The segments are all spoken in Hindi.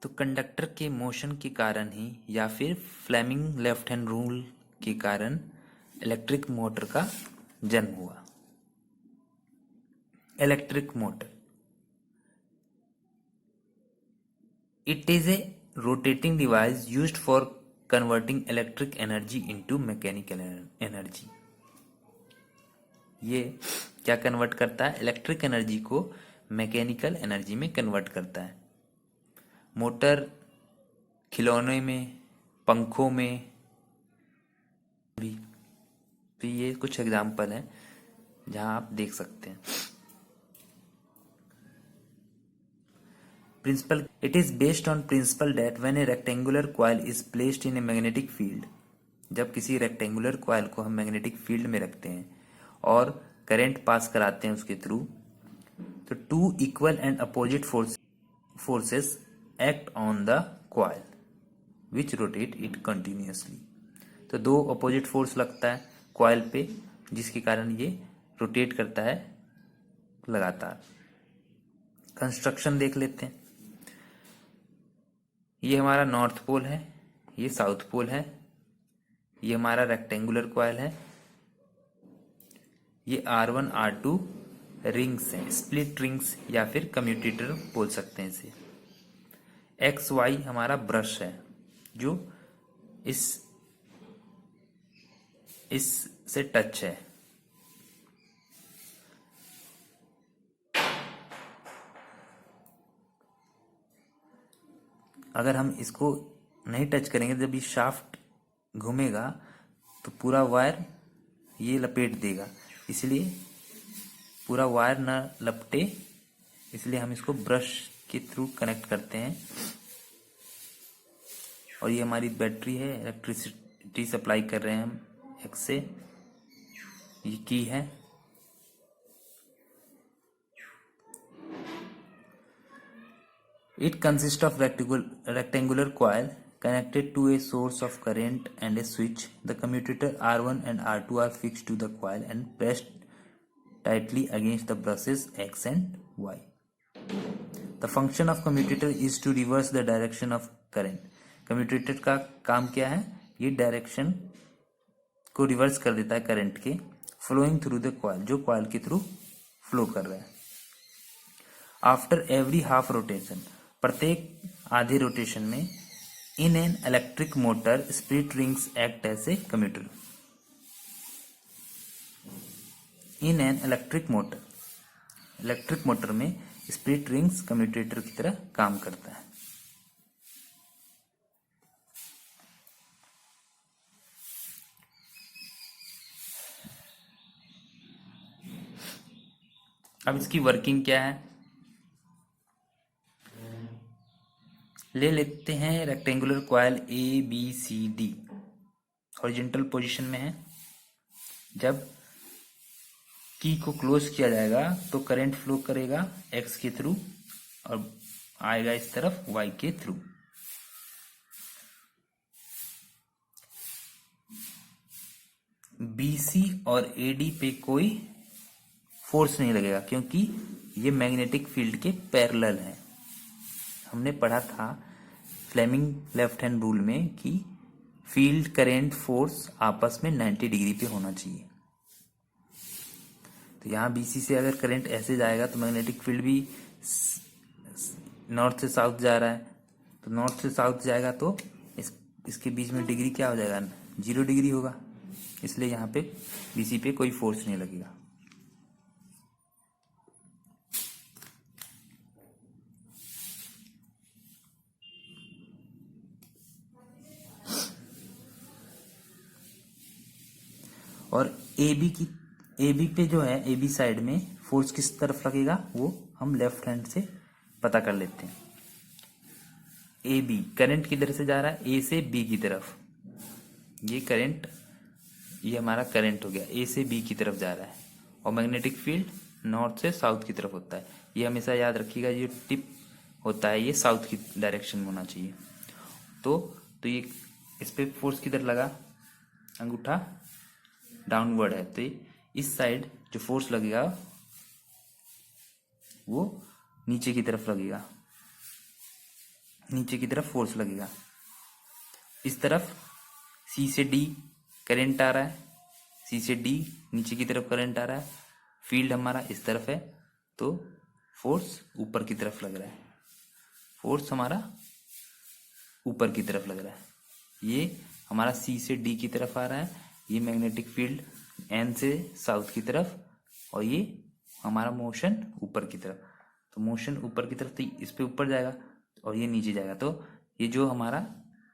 तो कंडक्टर के मोशन के कारण ही या फिर फ्लेमिंग लेफ्ट हैंड रूल के कारण इलेक्ट्रिक मोटर का जन्म हुआ। Electric motor, it is a rotating device used for converting electric energy into mechanical energy. ये क्या कन्वर्ट करता है? इलेक्ट्रिक एनर्जी को मैकेनिकल एनर्जी में कन्वर्ट करता है। मोटर खिलौने में, पंखों में भी। तो ये कुछ एग्जाम्पल हैं जहां आप देख सकते हैं। Principle, it is based on principle that when a rectangular coil is placed in a magnetic field, जब किसी रेक्टेंगुलर कॉइल को हम मैग्नेटिक फील्ड में रखते हैं और करंट पास कराते हैं उसके थ्रू, तो two equal and opposite forces act on the coil which rotate it continuously. तो दो अपोजिट फोर्स लगता है कॉइल पे, जिसके कारण ये रोटेट करता है लगातार। कंस्ट्रक्शन देख लेते हैं। ये हमारा नॉर्थ पोल है, ये साउथ पोल है, ये हमारा रेक्टेंगुलर कॉइल है, ये R1 R2 रिंग्स हैं, स्प्लिट रिंग्स या फिर कम्यूटेटर बोल सकते हैं इसे। XY हमारा ब्रश है जो इस से टच है। अगर हम इसको नहीं टच करेंगे, जब ये शाफ्ट घूमेगा तो पूरा वायर ये लपेट देगा, इसलिए पूरा वायर ना लपटे, इसलिए हम इसको ब्रश के थ्रू कनेक्ट करते हैं। और ये हमारी बैटरी है, इलेक्ट्रिसिटी सप्लाई कर रहे हैं हम एक्स से। ये की है। It consists of rectangular coil connected to a source of current and a switch. The commutator R1 and R2 are fixed to the coil and pressed tightly against the brushes X and Y. The function of commutator is to reverse the direction of current. Commutator का काम क्या है? ये डायरेक्शन को रिवर्स कर देता है करंट के, फ्लोइंग थ्रू द कॉइल, जो कॉइल के थ्रू फ्लो कर रहा है। आफ्टर एवरी हाफ रोटेशन, प्रत्येक आधे रोटेशन में, in an electric motor split rings act as a commutator. In an electric motor में स्प्लिट रिंग्स कम्यूटेटर की तरह काम करता है। अब इसकी वर्किंग क्या है ले लेते हैं। Rectangular coil ABCD horizontal position में है। जब की को क्लोज किया जाएगा तो करंट फ्लो करेगा X के थ्रू और आएगा इस तरफ Y के थ्रू। BC और AD पे कोई फोर्स नहीं लगेगा क्योंकि ये मैग्नेटिक फील्ड के पैरेलल है। हमने पढ़ा था फ्लेमिंग लेफ्ट हैंड रूल में कि फील्ड करंट फोर्स आपस में 90 डिग्री पे होना चाहिए। तो यहाँ BC से अगर करंट ऐसे जाएगा तो मैग्नेटिक फील्ड भी नॉर्थ से साउथ जा रहा है, तो नॉर्थ से साउथ जाएगा तो इसके बीच में डिग्री क्या हो जाएगा? 0 डिग्री होगा। इसलिए यहाँ पे BC पे कोई फोर्स नहीं लगेगा। और AB पे जो है, AB साइड में फोर्स किस तरफ लगेगा वो हम लेफ्ट हैंड से पता कर लेते हैं। AB करंट किधर से जा रहा है? A से B की तरफ। ये करंट, ये हमारा करंट हो गया, A से B की तरफ जा रहा है। और मैग्नेटिक फील्ड नॉर्थ से साउथ की तरफ होता है। ये हमेशा याद रखिएगा, ये टिप होता है ये साउथ की डायरेक्शन में होना चाहिए। तो ये इस पे फोर्स किधर लगा? अंगूठा डाउनवर्ड है, तो इस साइड जो फोर्स लगेगा वो नीचे की तरफ लगेगा। नीचे की तरफ फोर्स लगेगा। इस तरफ सी से डी करंट आ रहा है, सी से डी नीचे की तरफ करंट आ रहा है, फील्ड हमारा इस तरफ है, तो फोर्स ऊपर की तरफ लग रहा है, फोर्स हमारा ऊपर की तरफ लग रहा है। ये हमारा सी से डी की तरफ आ रहा है, ये मैग्नेटिक फील्ड एन से साउथ की तरफ, और ये हमारा मोशन ऊपर की तरफ। तो मोशन ऊपर की तरफ, तो इस पे ऊपर जाएगा और ये नीचे जाएगा। तो ये जो हमारा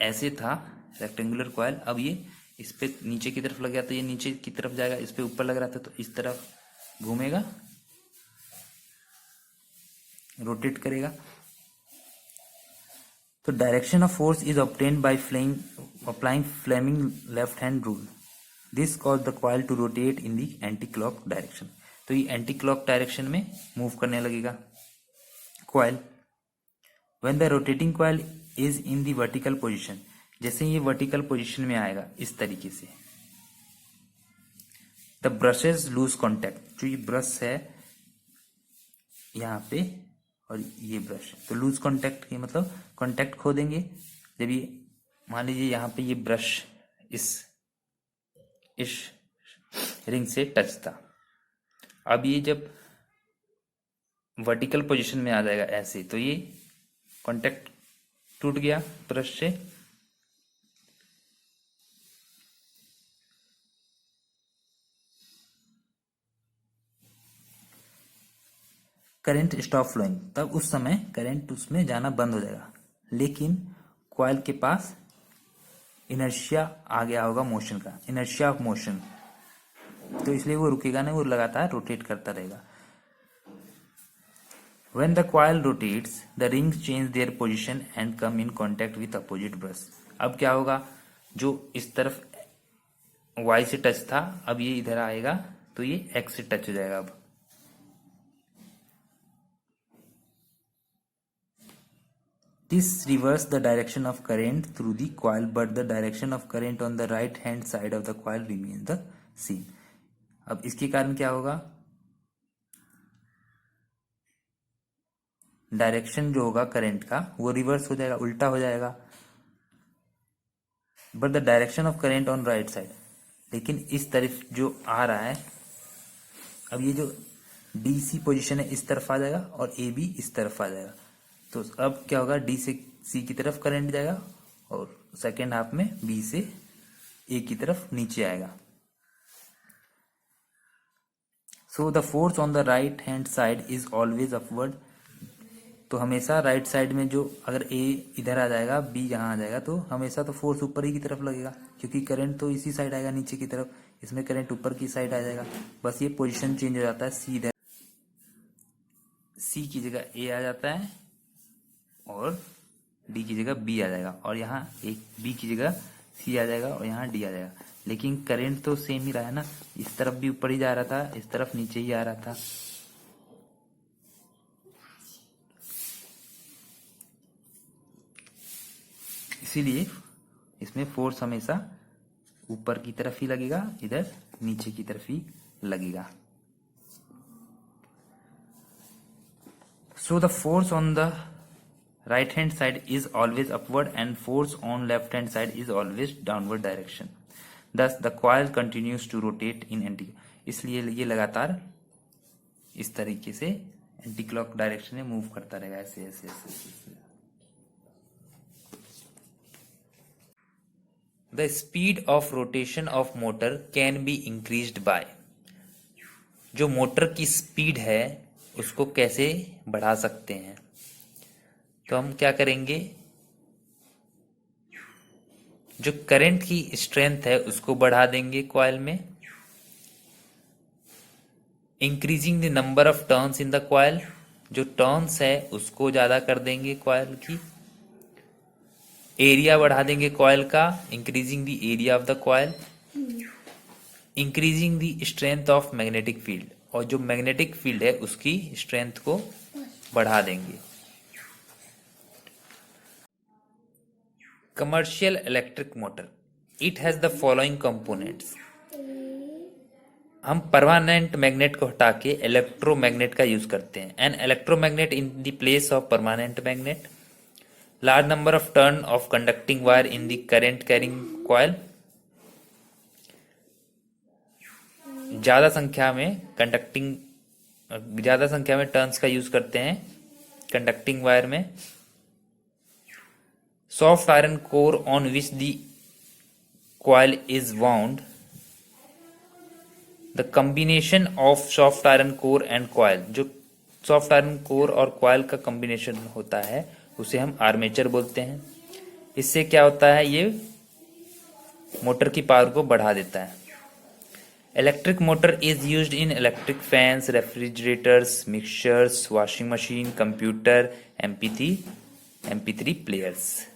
ऐसे था रेक्टेंगुलर कॉइल, अब ये इस पे नीचे की तरफ लग गया, तो ये नीचे की तरफ जाएगा, इस पे ऊपर लग रहा था तो इस तरफ घूमेगा, रोटेट करेगा। तो direction of force is obtained by applying Fleming left hand rule. This cause the coil to rotate in the anti clock direction. तो ये एंटी क्लॉक डायरेक्शन में मूव करने लगेगा coil. When the rotating coil is in the vertical position, जैसे ये वर्टिकल पोजिशन में आएगा इस तरीके से, द ब्रशेज लूज कॉन्टैक्ट। जो ये ब्रश है यहाँ पे और ये ब्रश, तो लूज कॉन्टैक्ट, ये मतलब कॉन्टैक्ट खो देंगे। जब ये मान लीजिए यहाँ पे ये ब्रश इस रिंग से टच था, अब ये जब वर्टिकल पोजीशन में आ जाएगा ऐसे, तो ये कांटेक्ट टूट गया ब्रश से। करंट स्टॉप फ्लोइंग, तब उस समय करंट उसमें जाना बंद हो जाएगा, लेकिन कॉइल के पास इनर्शिया आ गया होगा मोशन का, इनर्शिया ऑफ मोशन, तो इसलिए वो रुकेगा नहीं, वो लगातार रोटेट करता रहेगा। When the coil rotates, the rings change their position and come in contact with opposite brush. अब क्या होगा, जो इस तरफ Y से टच था, अब ये इधर आएगा तो ये X से टच हो जाएगा। अब this reverse the direction of current through the coil, but the direction of current on the right hand side of the coil remains the same. अब इसके कारण क्या होगा, डायरेक्शन जो होगा करंट का वो रिवर्स हो जाएगा, उल्टा हो जाएगा, but the direction of current on right side, लेकिन इस तरफ जो आ रहा है, अब ये जो डीसी पोजीशन है इस तरफ आ जाएगा और ए बी इस तरफ आ जाएगा। तो अब क्या होगा, डी से सी की तरफ करंट जाएगा और सेकेंड हाफ में बी से ए की तरफ नीचे आएगा। सो the force on the right hand side is always upward. तो हमेशा राइट साइड में जो, अगर ए इधर आ जाएगा, बी यहाँ आ जाएगा, तो हमेशा तो फोर्स ऊपर ही की तरफ लगेगा, क्योंकि करंट तो इसी साइड आएगा नीचे की तरफ, इसमें करंट ऊपर की साइड आ जाएगा। बस ये पोजीशन चेंज हो जाता है, सी इधर, सी की जगह ए आ जाता है और डी की जगह बी आ जाएगा, और यहाँ एक बी की जगह सी आ जाएगा और यहाँ डी आ जाएगा। लेकिन करंट तो सेम ही रहा है ना, इस तरफ भी ऊपर ही जा रहा था, इस तरफ नीचे ही आ रहा था। इसीलिए इसमें फोर्स हमेशा ऊपर की तरफ ही लगेगा, इधर नीचे की तरफ ही लगेगा। So the force on the right hand side is always upward and force on left hand side is always downward direction. Thus the coil continues to rotate in anti, इसलिए ये लगातार इस तरीके से एंटी क्लॉक डायरेक्शन में मूव करता रहेगा, ऐसे ऐसे ऐसे, ऐसे। The speed of rotation of motor can be increased by, जो मोटर की स्पीड है उसको कैसे बढ़ा सकते हैं, तो हम क्या करेंगे, जो करंट की स्ट्रेंथ है उसको बढ़ा देंगे कॉइल में, increasing the number of turns in the coil, जो टर्न्स है उसको ज्यादा कर देंगे कॉइल की, एरिया बढ़ा देंगे कॉइल का, increasing the area of the coil, increasing the strength of magnetic field, और जो मैग्नेटिक फील्ड है उसकी स्ट्रेंथ को बढ़ा देंगे। Commercial electric motor, it has the following components. हम परमानेंट मैग्नेट को हटा के इलेक्ट्रोमैग्नेट का यूज करते हैं। An electromagnet in the place of permanent magnet, large number of turn of conducting wire in the current carrying coil, ज्यादा संख्या में टर्न्स का यूज करते हैं कंडक्टिंग वायर में. Soft iron core on which the coil is wound. The combination of soft iron core and coil, जो सॉफ्ट आयरन कोर और कॉइल का कॉम्बिनेशन होता है उसे हम आर्मेचर बोलते हैं. इससे क्या होता है, ये मोटर की पावर को बढ़ा देता है. Electric motor is used in electric fans, refrigerators, mixtures, washing machine, computer, MP3 players.